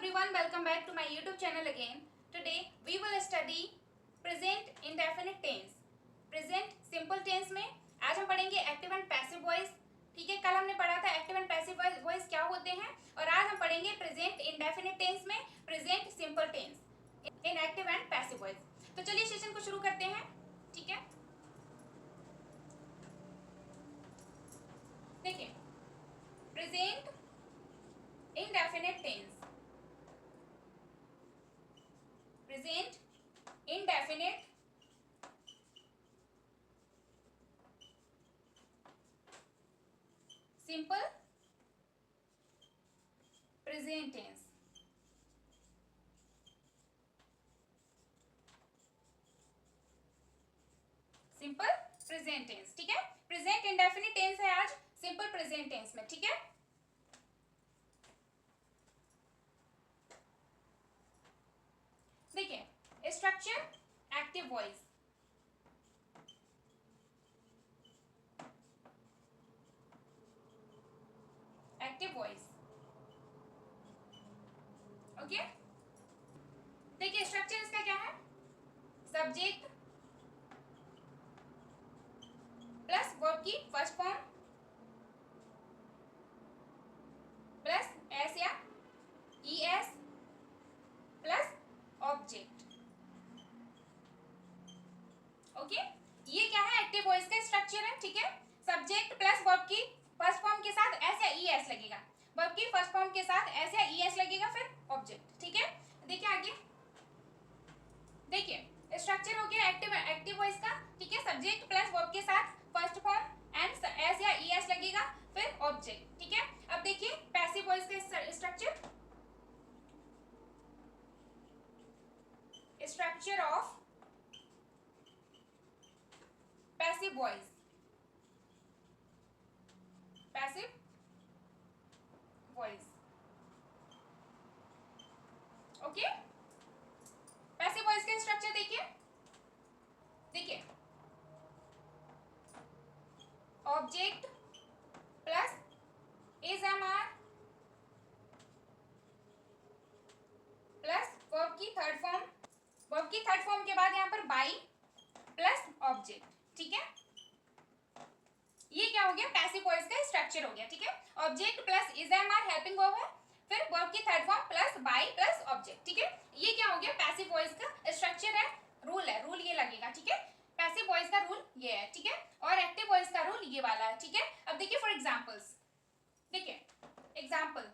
everyone, welcome back to my YouTube channel again. Today we will study present indefinite tense. Present simple tense में आज हम पढ़ेंगे active and passive voice. ठीक है, कल हमने पढ़ा था एक्टिव एंड पैसिव वॉइस क्या होते हैं, और आज हम पढ़ेंगे प्रेजेंट इंडेफिनिट टेंस में present simple tense in active and passive voice. तो चलिए सेशन को शुरू करते हैं. ठीक है, देखिए present indefinite tense. Present indefinite simple present tense. Simple present tense. ठीक है, प्रेजेंट इंडेफिनिट टेंस है आज सिंपल प्रेजेंट टेंस में. ठीक है, देखिए structure active voice. Active voice. Okay, देखिए स्ट्रक्चर इसका क्या है, सब्जेक्ट प्लस वर्ब की फर्स्ट फॉर्म प्लस एस या ईएस प्लस ऑब्जेक्ट. ओके, ये क्या है, एक्टिव वॉइस का स्ट्रक्चर है. ठीक है, सब्जेक्ट प्लस वर्ब की फर्स्ट फॉर्म के साथ एस या ईएस लगेगा, वर्ब की फर्स्ट फॉर्म के साथ एस या ईएस लगेगा, फिर ऑब्जेक्ट. ठीक है, देखिए आगे, देखिए स्ट्रक्चर हो गया एक्टिव वॉइस का. ठीक है, सब्जेक्ट प्लस वर्ब के साथ फर्स्ट फॉर्म एंड एस या ईएस लगेगा, फिर ऑब्जेक्ट. ठीक है, अब देखिए पैसिव वॉइस का structure of passive voice. Passive voice. Okay, passive voice का स्ट्रक्चर देखिए object plus ASMR plus verb की थर्ड फॉर्म, वर्ब की थर्ड फॉर्म के बाद यहाँ पर बाई प्लस ऑब्जेक्ट. ठीक है, ये क्या हो गया, पैसिव वॉइस का स्ट्रक्चर हो गया. ठीक है, object plus ASMR helping verb है, फिर वर्ब की third form plus by plus object. ठीक है, ये क्या हो गया, पैसिव वॉइस का स्ट्रक्चर है. रूल ये लगेगा. ठीक है, पैसिव वॉइस का रूल ये है. ठीक है, और एक्टिव वॉइस का रूल ये वाला है. ठीक है, अब देखिए फॉर एग्जांपल्स, देखिए एग्जांपल,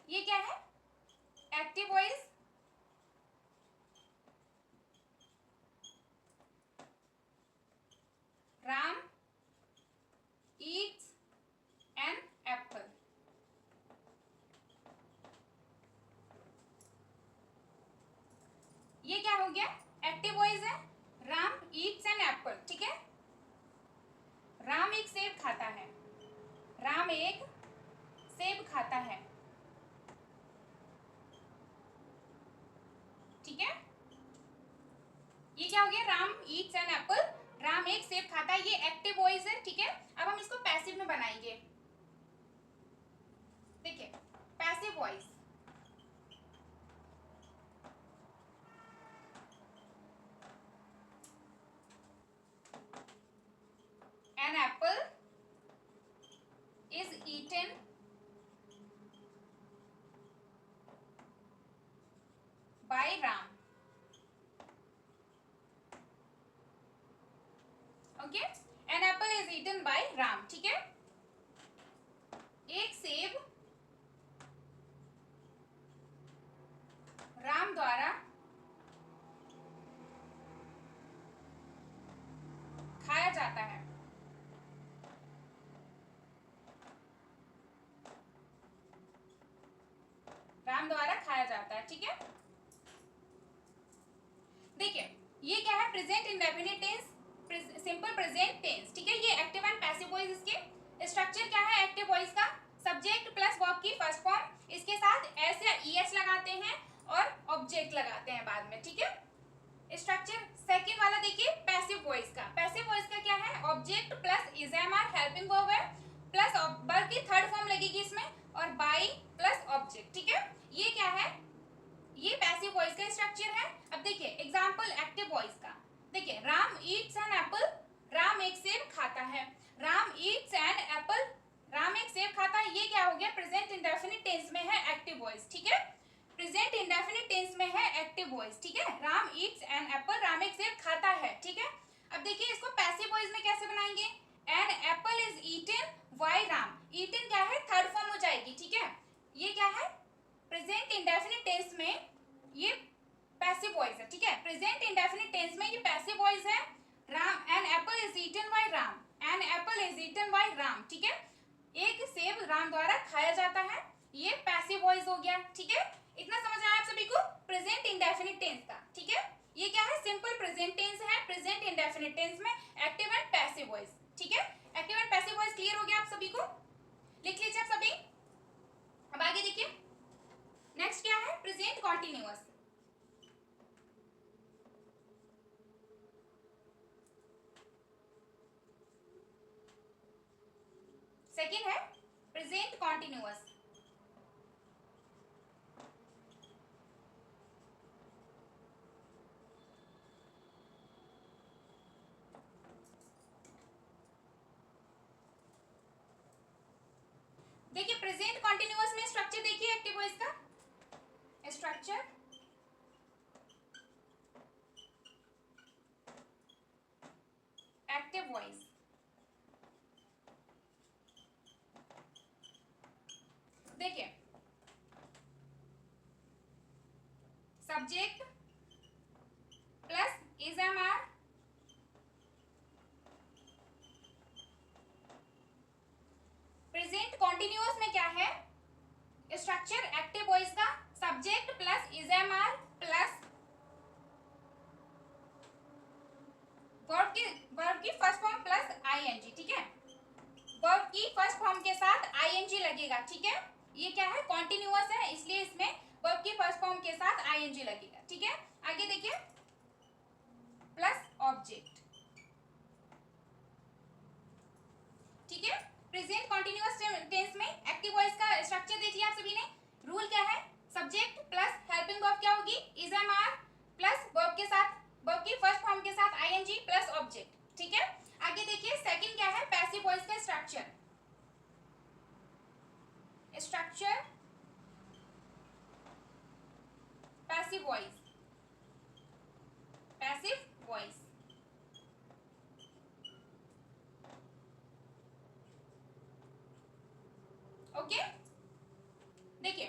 ये क्या है, active voice Ram eats an apple. ये क्या हो गया, एक्टिव वॉइस है, राम eats an apple. ठीक है, राम एक सेब खाता है, राम एक सेब खाता है. ठीक है, ये क्या हो गया, Ram eats an apple, Ram एक सेब खाता है, ये एक्टिव वॉइस है. ठीक है, अब हम इसको पैसिव में बनाएंगे. देखिए passive voice, an apple is eaten by Ram. Okay, an apple is eaten by Ram. ठीक है, एक सेब राम द्वारा खाया जाता है. राम द्वारा खाया जाता है. ठीक है, देखिए ये क्या है, present indefinite tense, simple present tense. ठीक है, ये एक्टिव एंड पैसिव वॉइस. इसके स्ट्रक्चर क्या है, एक्टिव वॉइस का सब्जेक्ट प्लस वर्ब की फर्स्ट फॉर्म, इसके साथ एस या ईएस लगाते हैं और ऑब्जेक्ट लगाते हैं बाद में. ठीक है, स्ट्रक्चर सेकंड वाला देखिए पैसिव वॉइस का. पैसिव वॉइस का क्या है, object plus is am are helping verb है प्लस वर्ब की थर्ड फॉर्म लगेगी इसमें, और बाई प्लस ऑब्जेक्ट, ठीक है। ये क्या है, ये पैसिव वॉइस का स्ट्रक्चर है। अब देखिए एग्जांपल एक्टिव वॉइस का, देखिए Ram eats an apple, Ram एक सेब खाता है। Ram eats an apple, Ram एक सेब खाता है, ये क्या हो गया, प्रेजेंट इंडेफिनिट टेंस में है एक्टिव वॉइस, ठीक है। प्रेजेंट इंडेफिनिट टेंस में है एक्टिव वॉइस, ठीक है। Ram eats an apple, Ram एक सेब खाता है, ठीक है। अब देखिए इसको पैसिव वॉइस में कैसे बनाएंगे, an apple is eaten by Ram, eaten क्या है, थर्ड फॉर्म हो जाएगी, ठीक है। ये क्या है, प्रेजेंट इंडेफिनिट टेंस में ये पैसिव वॉइस है, ठीक है। प्रेजेंट इंडेफिनिट टेंस में ये पैसिव वॉइस है। Ram, an apple is eaten by Ram, an apple is eaten by Ram, ठीक है। एक सेब राम द्वारा खाया जाता है, ये पैसिव वॉइस हो गया, ठीक है। इतना समझ आया आप सभी को प्रेजेंट इंडेफिनिट टेंस का, ठीक है। ये क्या है, सिंपल प्रेजेंट टेंस है, प्रेजेंट इंडेफिनिट टेंस में एक्टिव एंड पैसिव वॉइस, ठीक है। Active and passive voice clear हो गया आप सभी को, लिख लीजिए आप सभी। अब आगे देखिए नेक्स्ट क्या है, प्रेजेंट कॉन्टिन्यूअस। सेकेंड है प्रेजेंट कॉन्टिन्यूअस। देखिए प्रेजेंट कॉन्टिन्यूअस में स्ट्रक्चर देखिए एक्टिव वॉइस का स्ट्रक्चर, एक्टिव वॉइस, देखिए subject plus is am are, present continuous में क्या है स्ट्रक्चर एक्टिव वॉइस का, subject plus is am are plus verb की फर्स्ट फॉर्म प्लस आईएनजी, ठीक है। वर्ब की फर्स्ट फॉर्म के साथ आईएनजी लगेगा, ठीक है। ये क्या है, कॉन्टिन्यूअस है, इसलिए इसमें वर्ब की फर्स्ट फॉर्म के साथ आईएनजी लगेगा, ठीक है। आगे देखिए प्लस ऑब्जेक्ट, ठीक है। प्रेजेंट कॉन्टिन्यूअस टेंस में एक्टिव वॉइस का स्ट्रक्चर देख लिया आप सभी ने। रूल क्या है, सब्जेक्ट प्लस हेल्पिंग वर्ब क्या होगी, is am are plus verb के साथ, वर्ब की फर्स्ट फॉर्म के साथ आईएनजी प्लस ऑब्जेक्ट, ठीक है। आगे देखिए सेकंड क्या है, पैसिव वॉइस का structure, structure passive voice, passive voice, okay. देखिए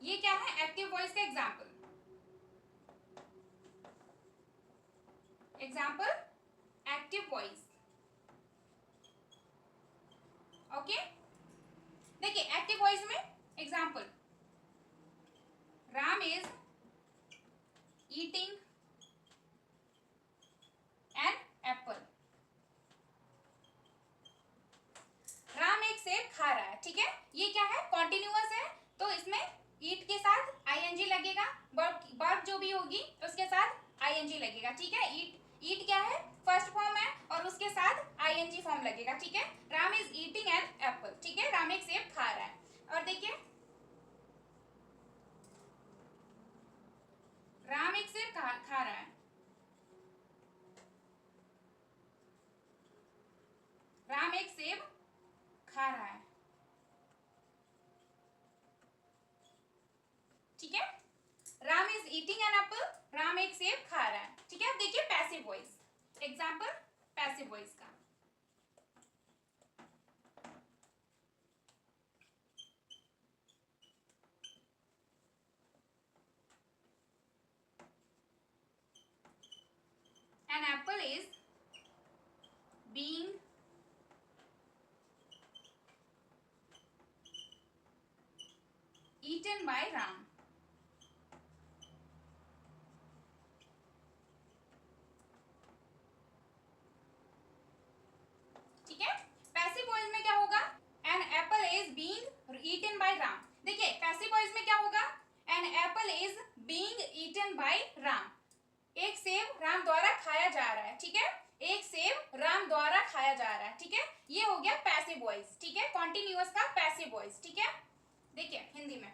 ये क्या है, एक्टिव वॉइस का example, example active voice, okay. देखिए एक्टिव वॉइस में example, Ram is eating an apple, Ram एक सेब खा रहा है, ठीक है। ये क्या है, कॉन्टिन्यूअस है, तो इसमें ईट के साथ आईएनजी लगेगा, वर्ब जो भी होगी उसके साथ आईएनजी लगेगा, ठीक है। ईट क्या है, फर्स्ट फॉर्म है और उसके साथ आईएनजी फॉर्म लगेगा, ठीक है। Ram is eating an apple, ठीक है, राम एक सेब खा रहा है। और देखिए राम एक सेब खा रहा है, राम एक सेब खा रहा है, ठीक है। Ram is eating an apple, Ram एक सेब खा रहा है, ठीक है। अब देखिए passive voice, example passive voice का, an apple is being eaten by Ram, ठीक है। पैसिव वॉइस में क्या होगा, an apple is being eaten by Ram, देखिए पैसिव वॉइस में क्या होगा, an apple is being eaten by Ram, एक सेब राम द्वारा खाया जा रहा है, ठीक है। एक सेब राम द्वारा खाया जा रहा है, ठीक है। ये हो गया पैसिव वॉइस, ठीक है, कॉन्टिन्यूअस का पैसिव वॉइस, ठीक है। देखिए हिंदी में,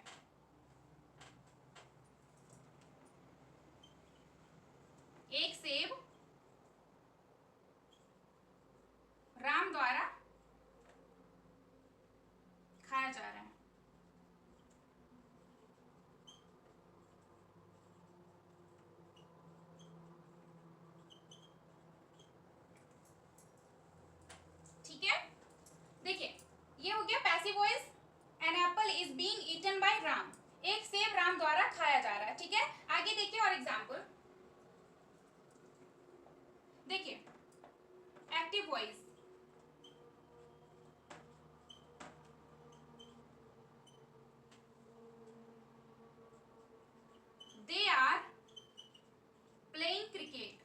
एक सेब राम द्वारा खाया जा रहा है। ठीक है, देखिए ये हो गया passive voice, an apple is being eaten by Ram, एक सेब राम द्वारा खाया जा रहा है, ठीक है। आगे देखिए और एग्जांपल, देखिए active voice, they are playing cricket,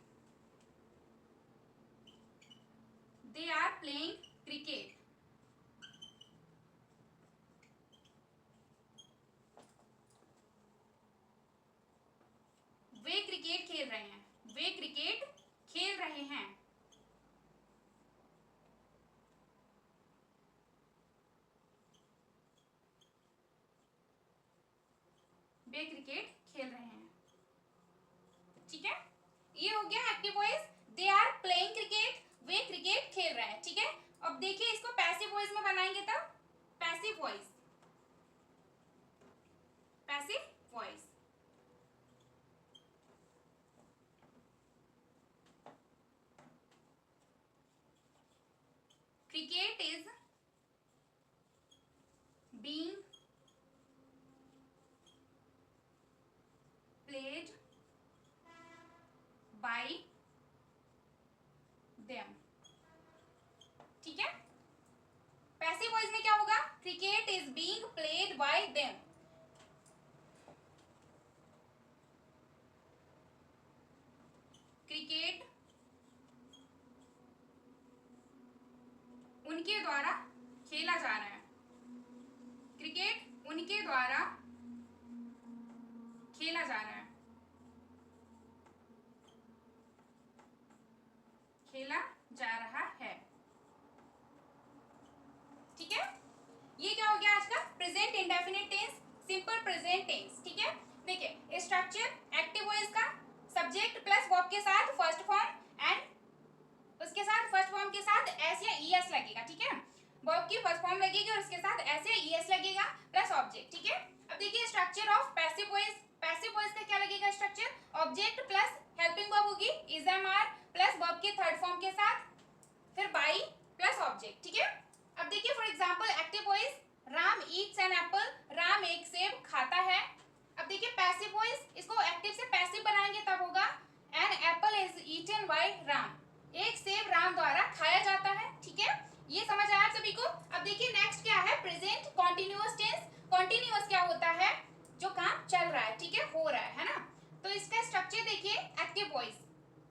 they are playing cricket, वे क्रिकेट खेल रहे हैं, वे क्रिकेट खेल रहे हैं। वे क्रिकेट खेल रहे हैं, ठीक है। ये हो गया active voice, they are playing cricket, वे क्रिकेट खेल रहे हैं, ठीक है। अब देखिए इसको पैसिव वॉइस में बनाएंगे तब, passive voice, passive voice, cricket is being played by them, ठीक है। पैसिव वॉइस में क्या होगा, cricket is being played by them, cricket उनके द्वारा खेला जा रहा है, क्रिकेट उनके द्वारा खेला जा रहा है, खेला जा रहा है, ठीक है। ये क्या हो गया आज का present indefinite tense, simple present tense, ठीक है। देखिए स्ट्रक्चर एक्टिव वॉइस का, सब्जेक्ट प्लस वर्ब के साथ फर्स्ट फॉर्म एंड उसके साथ फर्स्ट फॉर्म के साथ एस या ईएस लगेगा, ठीक है। वर्ब की फर्स्ट फॉर्म लगेगी और उसके साथ एस या ईएस लगेगा प्लस ऑब्जेक्ट, ठीक है। अब देखिए structure of passive voice, passive voice का क्या लगेगा structure, object plus helping verb होगी, is am are plus verb के थर्ड फॉर्म के साथ, फिर बाई प्लस ऑब्जेक्ट, ठीक है। अब देखिए for example active voice, Ram eats an apple, Ram एक सेब खाता है। अब देखिए पैसिव वॉइस, इसको एक्टिव से पैसिव बनाएंगे तब होगा an apple is eaten by Ram, एक सेब राम द्वारा खाया जाता है, ठीक है। ये समझ आया आप सभी को। अब देखिए नेक्स्ट क्या है, प्रेजेंट कॉन्टिन्यूअस टेंस। कॉन्टिन्यूअस क्या होता है, जो काम चल रहा है, ठीक है, हो रहा है ना। तो इसका स्ट्रक्चर देखिए active voice,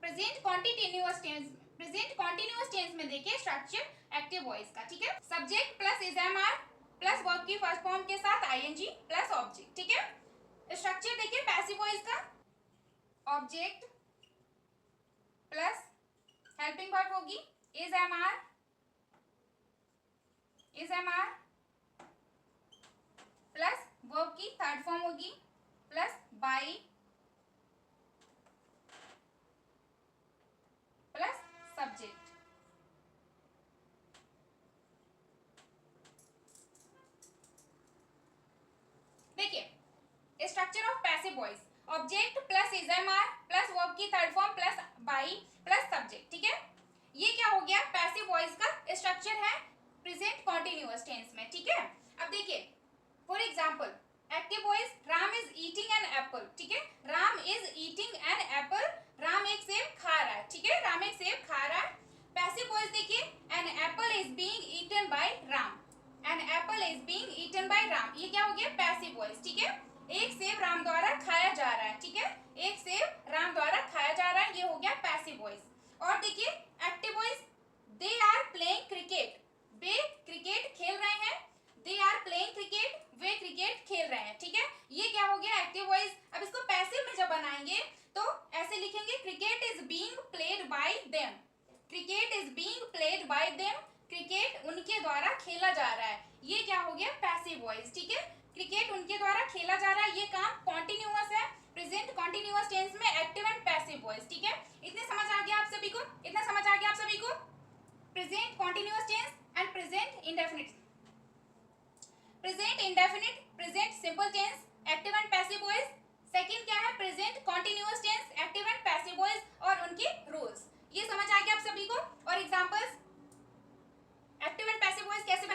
present continuous tense, present continuous tense में देखिए स्ट्रक्चर एक्टिव वॉइस का, ठीक है। Subject plus is am are plus verb की फर्स्ट फॉर्म के साथ आईएनजी प्लस ऑब्जेक्ट, ठीक है। स्ट्रक्चर देखिए पैसिव वॉइस का, ऑब्जेक्ट प्लस हेल्पिंग वर्ब होगी is am are, is am are plus verb की थर्ड फॉर्म होगी प्लस बाई प्लस सब्जेक्ट, देखिए structure of passive voice, object plus is am are plus verb की third form plus by plus subject, ठीक है। ये क्या हो गया पैसिव वॉइस का स्ट्रक्चर है प्रेजेंट कॉन्टिन्यूअस टेंस में, ठीक है। अब देखिए for example active voice, Ram is eating an apple, ठीक है, Ram is eating an apple, Ram एक सेब खा रहा है, ठीक है, राम एक सेब खा रहा है। पैसिव वॉइस देखिए an apple is being eaten by Ram, an apple is being eaten by Ram, ये क्या हो गया पैसिव वॉइस, ठीक है, एक सेब राम द्वारा खाया जा रहा है, ठीक है, एक सेब राम द्वारा खाया जा रहा है, ये हो गया पैसिव वॉइस। और देखिए active voice, they are playing cricket, वे क्रिकेट खेल रहे हैं, दे आर प्लेइंग क्रिकेट, वे क्रिकेट खेल रहे हैं, ठीक है, ये क्या हो गया एक्टिव वॉइस। अब इसको पैसिव में जब बनाएंगे तो ऐसे लिखेंगे cricket is being played by them, cricket is being played by them, cricket उनके द्वारा खेला जा रहा है, ये क्या हो गया पैसिव वॉइस, ठीक है। क्रिकेट उनके द्वारा खेला जा रहा है, ये काम कॉन्टिन्यूअस है, प्रेजेंट कॉन्टिन्यूअस टेंस में एक्टिव एंड पैसिव वॉइस, ठीक है। इतने समझ आ गया आप सभी को, इतना समझ आ गया आप सभी को। Present continuous tense and present indefinite, present indefinite, present simple tense, active and passive voice. Second क्या है, present continuous tense, active and passive voice और उनके रूल्स। ये समझ आ गया आप सभी को। और examples, active and passive voice कैसे